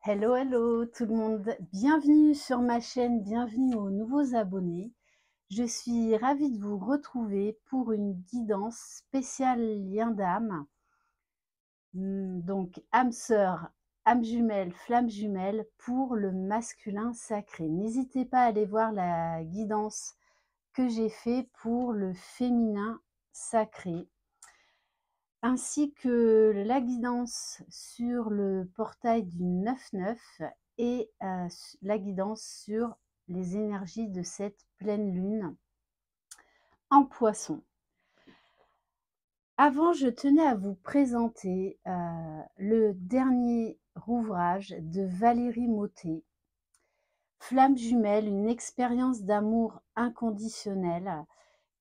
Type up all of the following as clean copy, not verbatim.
Hello, hello tout le monde, bienvenue sur ma chaîne, bienvenue aux nouveaux abonnés. Je suis ravie de vous retrouver pour une guidance spéciale lien d'âme. Donc âme sœur, âme jumelle, flamme jumelle pour le masculin sacré. N'hésitez pas à aller voir la guidance que j'ai fait pour le féminin sacré, ainsi que la guidance sur le portail du 9-9 et la guidance sur les énergies de cette pleine lune en poisson. Avant, je tenais à vous présenter le dernier ouvrage de Valérie Mottet, Flamme jumelle, une expérience d'amour inconditionnel,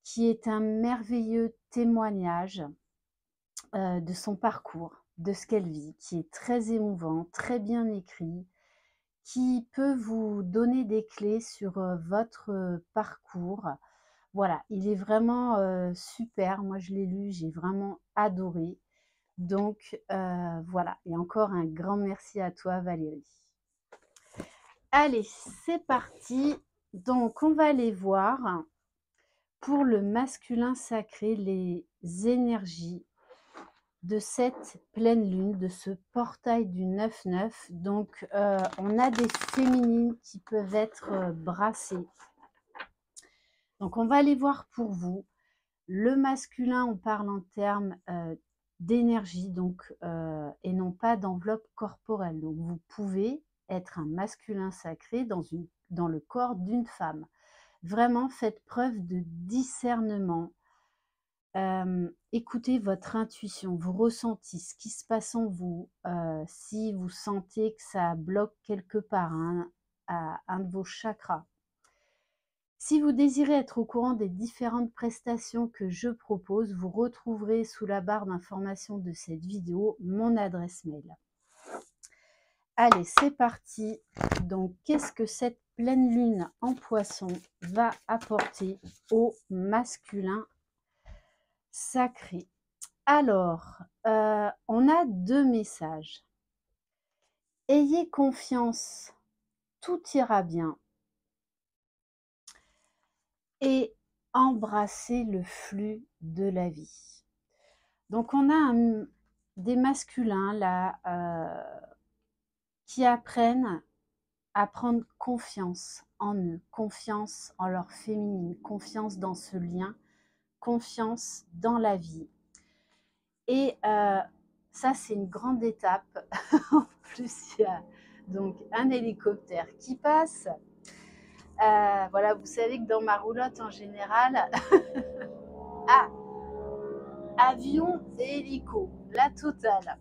qui est un merveilleux témoignage de son parcours, de ce qu'elle vit, qui est très émouvant, très bien écrit, qui peut vous donner des clés sur votre parcours. Voilà, il est vraiment super. Moi, je l'ai lu, j'ai vraiment adoré. Donc, voilà. Et encore un grand merci à toi, Valérie. Allez, c'est parti. Donc, on va aller voir pour le masculin sacré les énergies de cette pleine lune, de ce portail du 9-9. Donc, on a des féminines qui peuvent être brassées. Donc, on va aller voir pour vous. Le masculin, on parle en termes d'énergie, donc, et non pas d'enveloppe corporelle. Donc, vous pouvez être un masculin sacré dans le corps d'une femme. Vraiment, faites preuve de discernement. Écoutez votre intuition, vos ressentis, ce qui se passe en vous. Si vous sentez que ça bloque quelque part un de vos chakras. Si vous désirez être au courant des différentes prestations que je propose, vous retrouverez sous la barre d'information de cette vidéo mon adresse mail. Allez, c'est parti. Donc, qu'est-ce que cette pleine lune en poisson va apporter au masculin sacré? Alors, on a deux messages. Ayez confiance, tout ira bien. Et embrassez le flux de la vie. Donc, on a des masculins là qui apprennent à prendre confiance en eux, confiance en leur féminine, confiance dans ce lien, confiance dans la vie. Et ça, c'est une grande étape. En plus, il y a donc un hélicoptère qui passe. Voilà, vous savez que dans ma roulotte, en général, avion et hélico, la totale.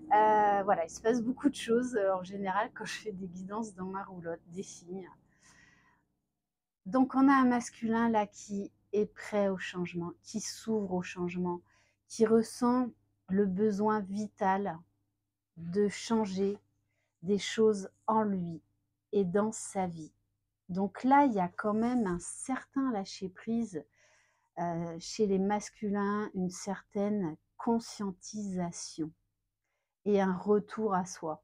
Voilà, il se passe beaucoup de choses en général quand je fais des guidances dans ma roulotte, des signes. Donc, on a un masculin là qui est prêt au changement, qui s'ouvre au changement, qui ressent le besoin vital de changer des choses en lui et dans sa vie. Donc là, il y a quand même un certain lâcher-prise chez les masculins, une certaine conscientisation et un retour à soi.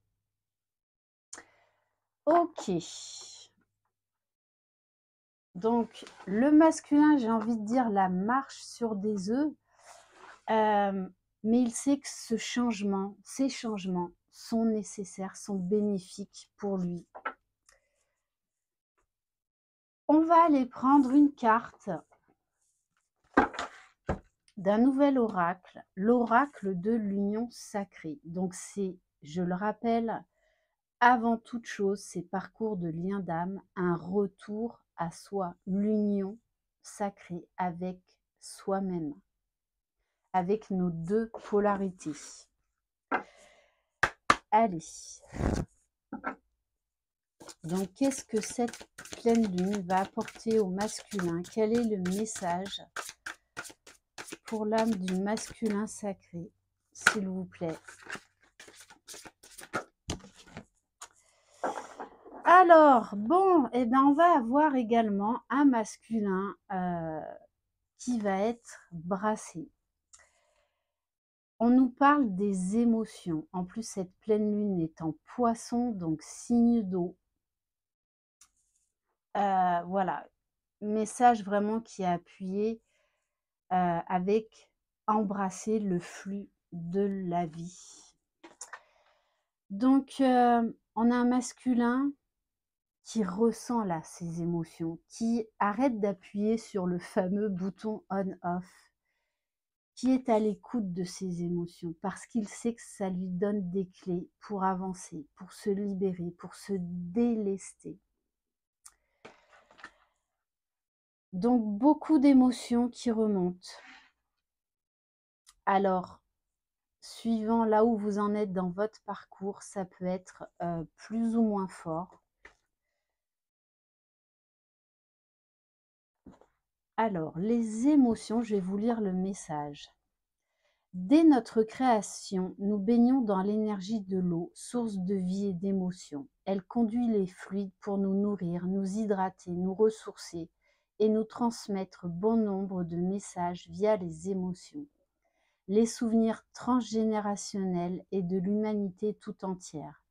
Ok. Donc, le masculin, j'ai envie de dire la marche sur des œufs, mais il sait que ces changements sont nécessaires, sont bénéfiques pour lui. On va aller prendre une carte d'un nouvel oracle, l'oracle de l'union sacrée. Donc, c'est, je le rappelle, avant toute chose, ces parcours de lien d'âme, un retour à soi, l'union sacrée avec soi-même, avec nos deux polarités. Allez. Donc, qu'est-ce que cette pleine lune va apporter au masculin? Quel est le message pour l'âme du masculin sacré, s'il vous plaît? Alors, bon, eh bien, on va avoir également un masculin qui va être brassé. On nous parle des émotions. En plus, cette pleine lune est en Poisson, donc signe d'eau. Voilà, message vraiment qui est appuyé avec embrasser le flux de la vie. Donc, on a un masculin qui ressent là ses émotions, qui arrête d'appuyer sur le fameux bouton on-off, qui est à l'écoute de ses émotions parce qu'il sait que ça lui donne des clés pour avancer, pour se libérer, pour se délester. Donc, beaucoup d'émotions qui remontent. Alors, suivant là où vous en êtes dans votre parcours, ça peut être plus ou moins fort. Alors, les émotions, je vais vous lire le message. Dès notre création, nous baignons dans l'énergie de l'eau, source de vie et d'émotion. Elle conduit les fluides pour nous nourrir, nous hydrater, nous ressourcer et nous transmettre bon nombre de messages via les émotions. Les souvenirs transgénérationnels et de l'humanité tout entière.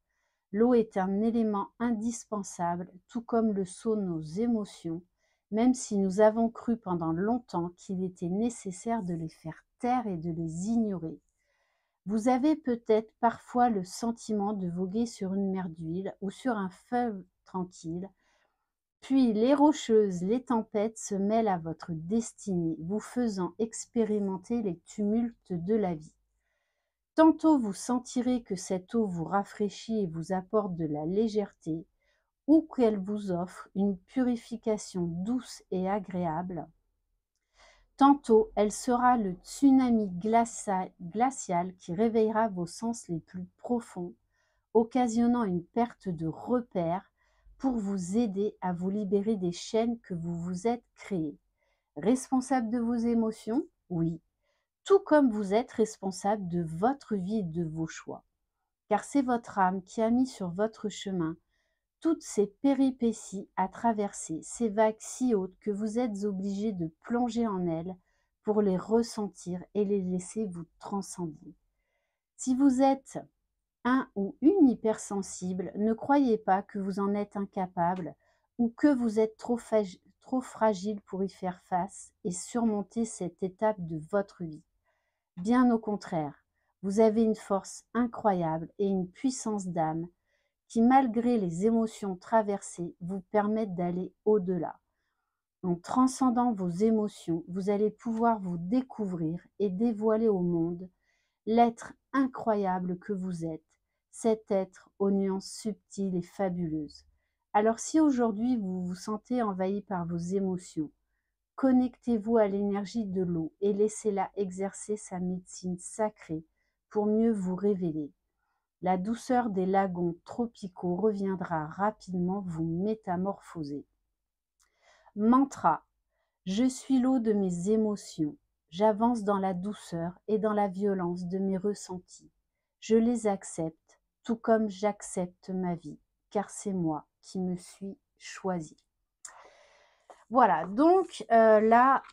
L'eau est un élément indispensable, tout comme le sont nos émotions, même si nous avons cru pendant longtemps qu'il était nécessaire de les faire taire et de les ignorer. Vous avez peut-être parfois le sentiment de voguer sur une mer d'huile ou sur un fleuve tranquille, puis les rocheuses, les tempêtes se mêlent à votre destinée, vous faisant expérimenter les tumultes de la vie. Tantôt vous sentirez que cette eau vous rafraîchit et vous apporte de la légèreté, ou qu'elle vous offre une purification douce et agréable. Tantôt elle sera le tsunami glacial qui réveillera vos sens les plus profonds, occasionnant une perte de repères pour vous aider à vous libérer des chaînes que vous vous êtes créées. Responsable de vos émotions? Oui. Tout comme vous êtes responsable de votre vie et de vos choix. Car c'est votre âme qui a mis sur votre chemin toutes ces péripéties à traverser, ces vagues si hautes que vous êtes obligé de plonger en elles pour les ressentir et les laisser vous transcender. Si vous êtes un ou une hypersensible, ne croyez pas que vous en êtes incapable ou que vous êtes trop fragile pour y faire face et surmonter cette étape de votre vie. Bien au contraire, vous avez une force incroyable et une puissance d'âme qui, malgré les émotions traversées, vous permettent d'aller au-delà. En transcendant vos émotions, vous allez pouvoir vous découvrir et dévoiler au monde l'être incroyable que vous êtes, cet être aux nuances subtiles et fabuleuses. Alors si aujourd'hui vous vous sentez envahi par vos émotions, connectez-vous à l'énergie de l'eau et laissez-la exercer sa médecine sacrée pour mieux vous révéler. La douceur des lagons tropicaux reviendra rapidement vous métamorphoser. Mantra. Je suis l'eau de mes émotions. J'avance dans la douceur et dans la violence de mes ressentis. Je les accepte, tout comme j'accepte ma vie, car c'est moi qui me suis choisi. Voilà, donc là,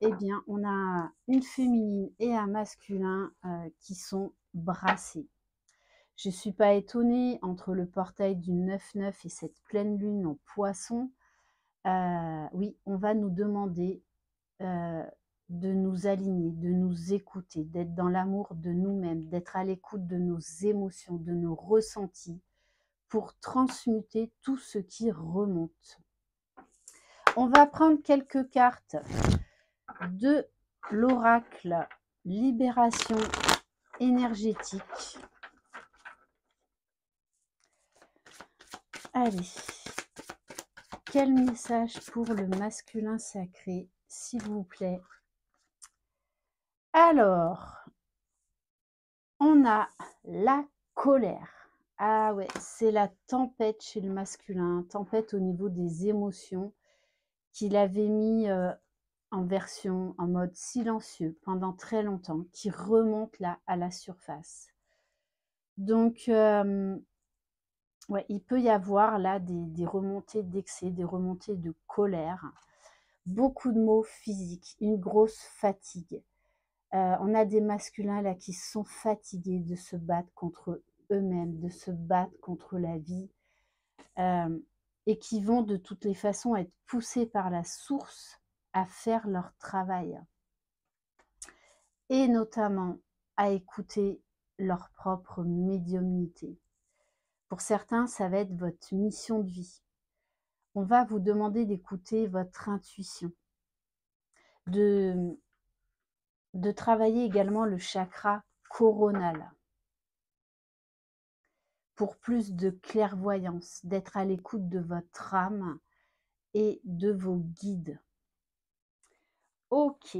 eh bien, on a une féminine et un masculin qui sont brassés. Je ne suis pas étonnée, entre le portail du 9-9 et cette pleine lune en Poisson, oui, on va nous demander de nous aligner, de nous écouter, d'être dans l'amour de nous-mêmes, d'être à l'écoute de nos émotions, de nos ressentis, pour transmuter tout ce qui remonte. On va prendre quelques cartes de l'oracle Libération énergétique. Allez, quel message pour le masculin sacré, s'il vous plaît? Alors, on a la colère. Ah ouais, c'est la tempête chez le masculin, tempête au niveau des émotions qu'il avait mis en version, en mode silencieux pendant très longtemps, qui remonte là à la surface. Donc, ouais, il peut y avoir là des remontées d'excès, des remontées de colère, beaucoup de maux physiques, une grosse fatigue. On a des masculins là qui sont fatigués de se battre contre eux-mêmes, de se battre contre la vie, et qui vont de toutes les façons être poussés par la source à faire leur travail et notamment à écouter leur propre médiumnité. Pour certains, ça va être votre mission de vie. On va vous demander d'écouter votre intuition, de travailler également le chakra coronal pour plus de clairvoyance, d'être à l'écoute de votre âme et de vos guides. Ok.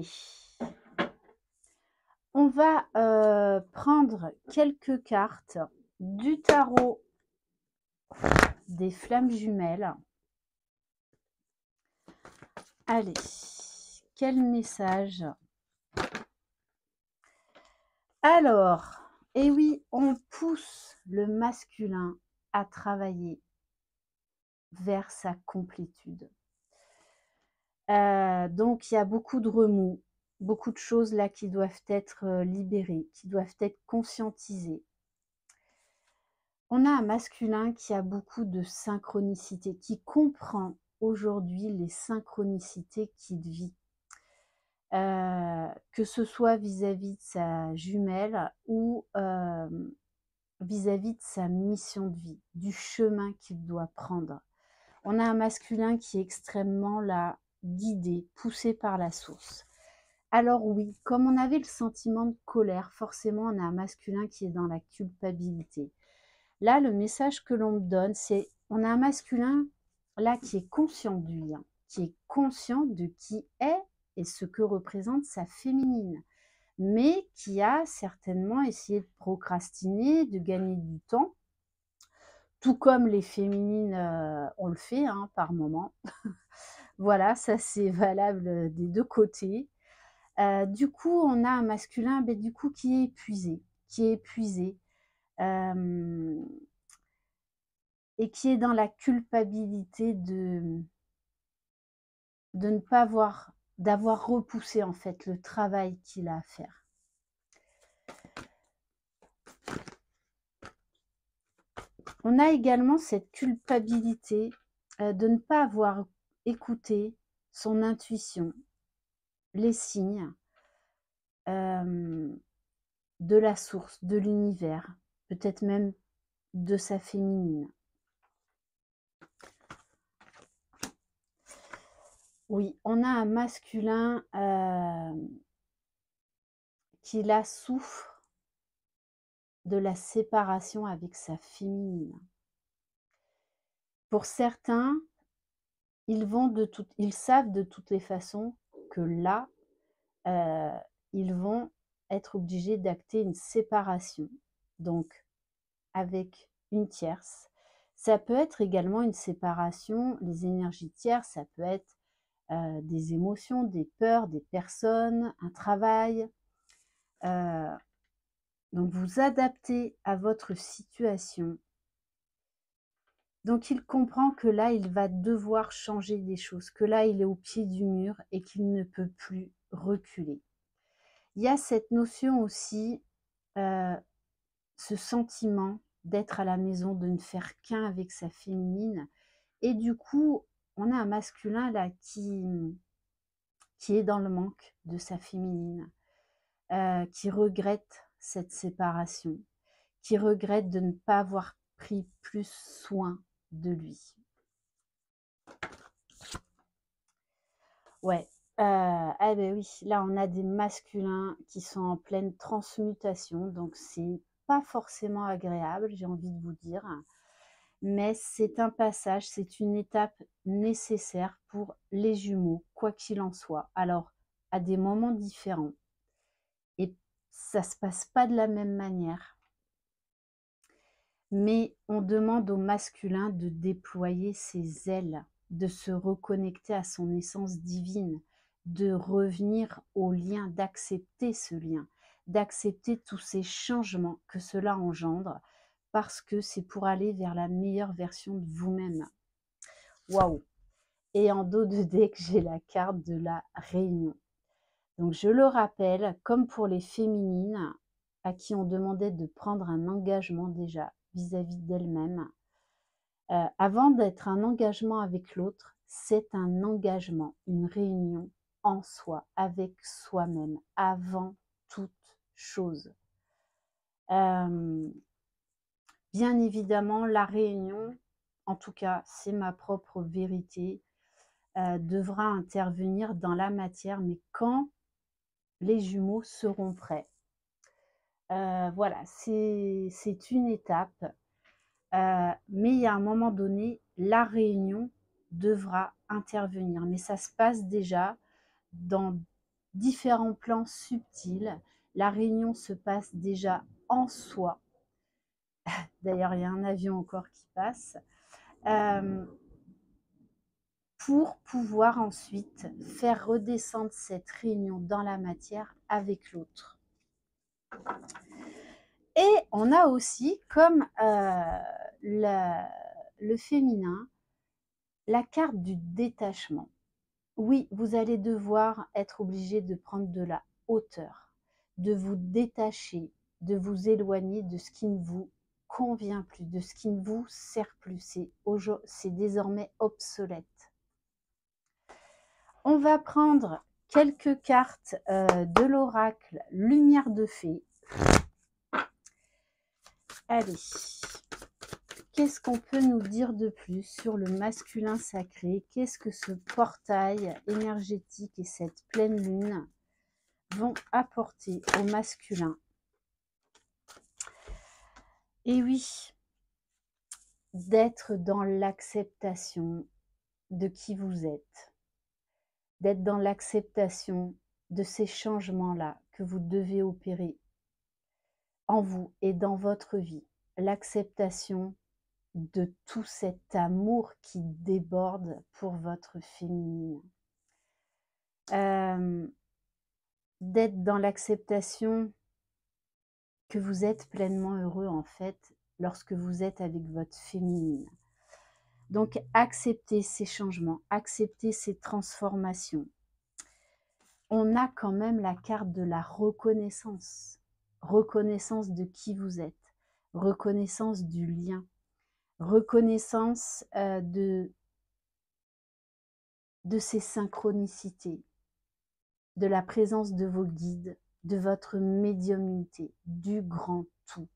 On va prendre quelques cartes du tarot des flammes jumelles. Allez, quel message? Alors, et oui, on pousse le masculin à travailler vers sa complétude. Donc, il y a beaucoup de remous, beaucoup de choses là qui doivent être libérées, qui doivent être conscientisées. On a un masculin qui a beaucoup de synchronicité, qui comprend aujourd'hui les synchronicités qu'il vit. Que ce soit vis-à-vis de sa jumelle ou vis-à-vis de sa mission de vie, du chemin qu'il doit prendre. On a un masculin qui est extrêmement là, guidé, poussé par la source. Alors oui, comme on avait le sentiment de colère, forcément on a un masculin qui est dans la culpabilité. Là, le message que l'on me donne, c'est on a un masculin là qui est conscient du lien, qui est conscient de qui est et ce que représente sa féminine, mais qui a certainement essayé de procrastiner, de gagner du temps, tout comme les féminines, on le fait hein, par moment. Voilà, ça c'est valable des deux côtés. Du coup, on a un masculin du coup, qui est épuisé, et qui est dans la culpabilité de ne pas d'avoir repoussé en fait le travail qu'il a à faire. On a également cette culpabilité de ne pas avoir écouté son intuition, les signes de la source, de l'univers, peut-être même de sa féminine. Oui, on a un masculin qui là souffre de la séparation avec sa féminine. Pour certains, ils savent de toutes les façons que là, ils vont être obligés d'acter une séparation, donc avec une tierce. Ça peut être également une séparation, les énergies tierces, ça peut être des émotions, des peurs, des personnes, un travail. Donc vous adaptez à votre situation. Donc il comprend que là, il va devoir changer des choses, que là, il est au pied du mur et qu'il ne peut plus reculer. Il y a cette notion aussi, ce sentiment d'être à la maison, de ne faire qu'un avec sa féminine. Et du coup, on a un masculin là qui est dans le manque de sa féminine, qui regrette cette séparation, qui regrette de ne pas avoir pris plus soin de lui. Ouais, ah ben oui, là on a des masculins qui sont en pleine transmutation, donc c'est pas forcément agréable, j'ai envie de vous dire, mais c'est un passage, c'est une étape nécessaire pour les jumeaux, quoi qu'il en soit. Alors, à des moments différents, et ça se passe pas de la même manière, mais on demande au masculin de déployer ses ailes, de se reconnecter à son essence divine, de revenir au lien, d'accepter ce lien, d'accepter tous ces changements que cela engendre, parce que c'est pour aller vers la meilleure version de vous-même. Waouh! Et en dos de deck, j'ai la carte de la réunion. Donc je le rappelle, comme pour les féminines, à qui on demandait de prendre un engagement déjà vis-à-vis d'elles-mêmes, avant d'être un engagement avec l'autre, c'est un engagement, une réunion en soi, avec soi-même, avant toute chose. Bien évidemment, la réunion, en tout cas, c'est ma propre vérité, devra intervenir dans la matière, mais quand les jumeaux seront prêts. Voilà, c'est une étape, mais il y a un moment donné, la réunion devra intervenir. Mais ça se passe déjà dans différents plans subtils. La réunion se passe déjà en soi. D'ailleurs, il y a un avion encore qui passe. Pour pouvoir ensuite faire redescendre cette réunion dans la matière avec l'autre. Et on a aussi, comme le féminin, la carte du détachement. Oui, vous allez devoir être obligé de prendre de la hauteur, de vous détacher, de vous éloigner de ce qui ne vous convient plus, de ce qui ne vous sert plus. C'est désormais obsolète. On va prendre quelques cartes de l'oracle Lumière de Fée. Allez, qu'est-ce qu'on peut nous dire de plus sur le masculin sacré? Qu'est-ce que ce portail énergétique et cette pleine lune vont apporter au masculin? Et oui, d'être dans l'acceptation de qui vous êtes, d'être dans l'acceptation de ces changements-là que vous devez opérer en vous et dans votre vie, l'acceptation de tout cet amour qui déborde pour votre féminine. D'être dans l'acceptation que vous êtes pleinement heureux en fait lorsque vous êtes avec votre féminine. Donc acceptez ces changements, acceptez ces transformations. On a quand même la carte de la reconnaissance. Reconnaissance de qui vous êtes, reconnaissance du lien, reconnaissance de ces synchronicités, de la présence de vos guides, de votre médiumnité, du grand tout.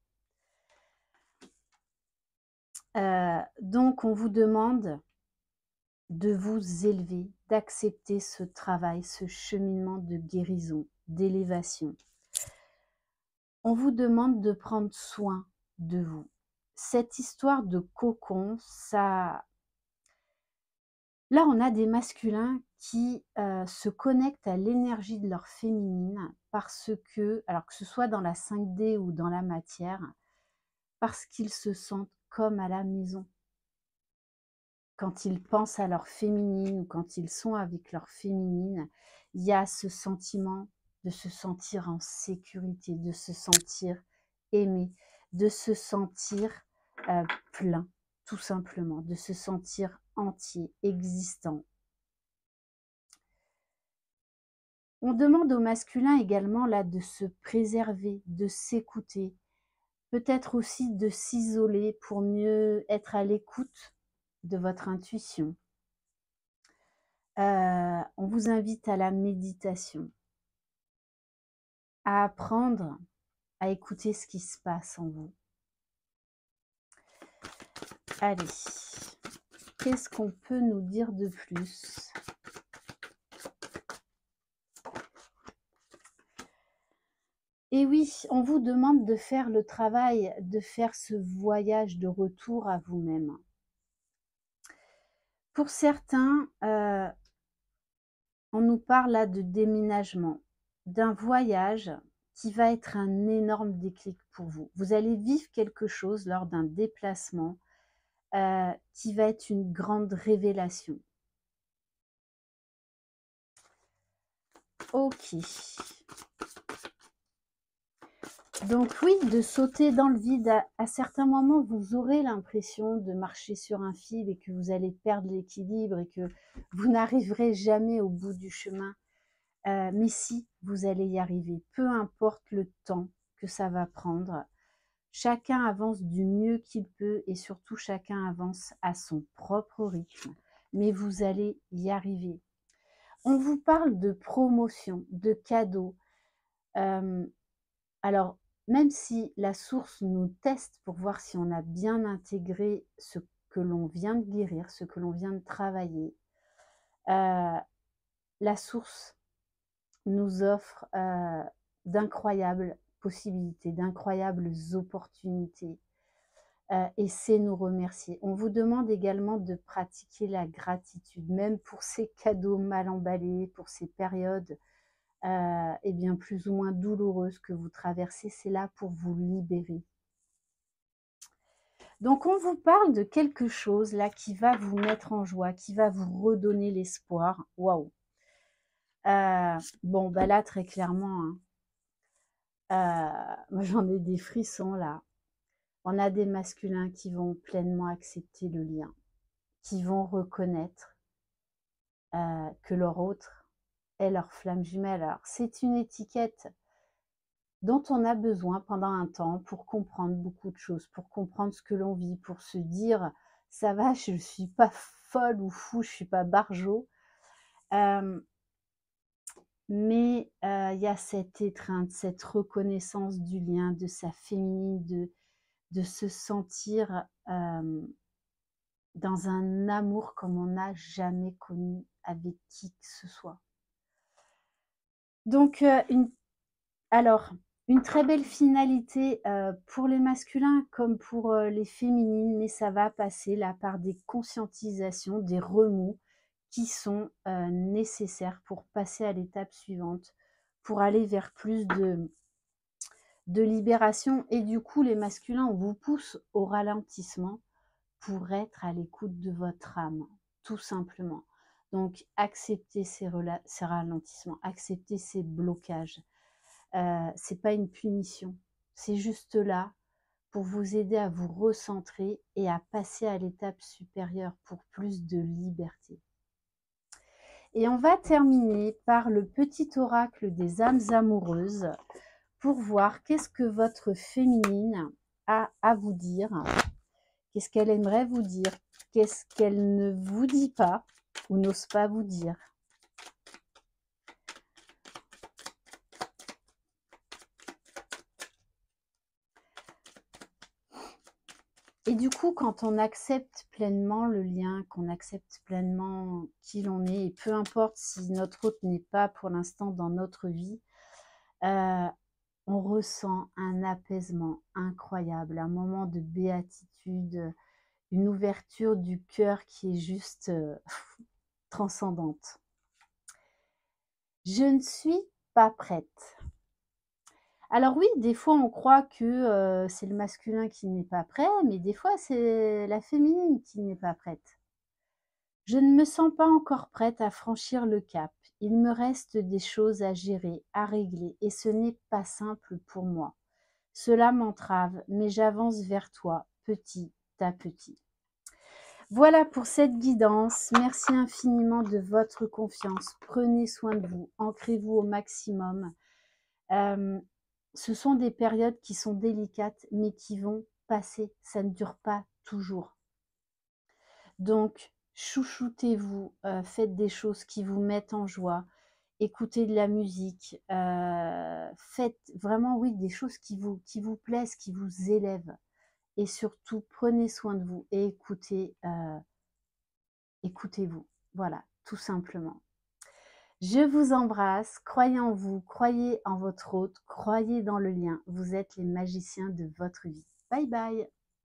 Donc on vous demande de vous élever, d'accepter ce travail, ce cheminement de guérison, d'élévation. On vous demande de prendre soin de vous. Cette histoire de cocon, ça... Là, on a des masculins qui se connectent à l'énergie de leur féminine parce que, alors que ce soit dans la 5D ou dans la matière, parce qu'ils se sentent comme à la maison. Quand ils pensent à leur féminine ou quand ils sont avec leur féminine, il y a ce sentiment de se sentir en sécurité, de se sentir aimé, de se sentir plein, tout simplement, de se sentir entier, existant. On demande au masculin également là de se préserver, de s'écouter, peut-être aussi de s'isoler pour mieux être à l'écoute de votre intuition. On vous invite à la méditation, à apprendre à écouter ce qui se passe en vous. Allez, qu'est-ce qu'on peut nous dire de plus? Et oui, on vous demande de faire le travail, de faire ce voyage de retour à vous-même. Pour certains, on nous parle là de déménagement, d'un voyage qui va être un énorme déclic pour vous. Vous allez vivre quelque chose lors d'un déplacement qui va être une grande révélation. Ok. Donc oui, de sauter dans le vide, à certains moments, vous aurez l'impression de marcher sur un fil et que vous allez perdre l'équilibre et que vous n'arriverez jamais au bout du chemin. mais si, vous allez y arriver, peu importe le temps que ça va prendre. Chacun avance du mieux qu'il peut et surtout chacun avance à son propre rythme, mais vous allez y arriver. On vous parle de promotion, de cadeaux. Alors, même si la source nous teste pour voir si on a bien intégré ce que l'on vient de guérir, ce que l'on vient de travailler, la source nous offre d'incroyables possibilités, d'incroyables opportunités et c'est nous remercier. On vous demande également de pratiquer la gratitude, même pour ces cadeaux mal emballés, pour ces périodes et bien plus ou moins douloureuses que vous traversez, c'est là pour vous libérer. Donc on vous parle de quelque chose là qui va vous mettre en joie, qui va vous redonner l'espoir. Waouh! Bon, bah là, très clairement, hein, moi j'en ai des frissons là. On a des masculins qui vont pleinement accepter le lien, qui vont reconnaître que leur autre est leur flamme jumelle. Alors c'est une étiquette dont on a besoin pendant un temps pour comprendre beaucoup de choses, pour comprendre ce que l'on vit, pour se dire ça va, je ne suis pas folle ou fou, je ne suis pas barjot. Mais il y a cette étreinte, cette reconnaissance du lien, de sa féminine, de se sentir dans un amour comme on n'a jamais connu avec qui que ce soit. Donc, une très belle finalité pour les masculins comme pour les féminines, mais ça va passer là par des conscientisations, des remous qui sont nécessaires pour passer à l'étape suivante, pour aller vers plus de libération. Et du coup, les masculins, on vous pousse au ralentissement pour être à l'écoute de votre âme, tout simplement. Donc, acceptez ces ralentissements, acceptez ces blocages. C'est pas une punition, c'est juste là pour vous aider à vous recentrer et à passer à l'étape supérieure pour plus de liberté. Et on va terminer par le petit oracle des âmes amoureuses pour voir qu'est-ce que votre féminine a à vous dire, qu'est-ce qu'elle aimerait vous dire, qu'est-ce qu'elle ne vous dit pas ou n'ose pas vous dire. Et du coup, quand on accepte pleinement le lien, qu'on accepte pleinement qui l'on est, et peu importe si notre hôte n'est pas pour l'instant dans notre vie, on ressent un apaisement incroyable, un moment de béatitude, une ouverture du cœur qui est juste transcendante. Je ne suis pas prête. Alors oui, des fois on croit que c'est le masculin qui n'est pas prêt, mais des fois c'est la féminine qui n'est pas prête. Je ne me sens pas encore prête à franchir le cap. Il me reste des choses à gérer, à régler, et ce n'est pas simple pour moi. Cela m'entrave, mais j'avance vers toi, petit à petit. Voilà pour cette guidance. Merci infiniment de votre confiance. Prenez soin de vous, ancrez-vous au maximum. Ce sont des périodes qui sont délicates, mais qui vont passer. Ça ne dure pas toujours. Donc, chouchoutez-vous, faites des choses qui vous mettent en joie, écoutez de la musique, faites vraiment, oui, des choses qui vous plaisent, qui vous élèvent. Et surtout, prenez soin de vous et écoutez-vous. Voilà, tout simplement. Je vous embrasse, croyez en vous, croyez en votre hôte, croyez dans le lien. Vous êtes les magiciens de votre vie. Bye bye.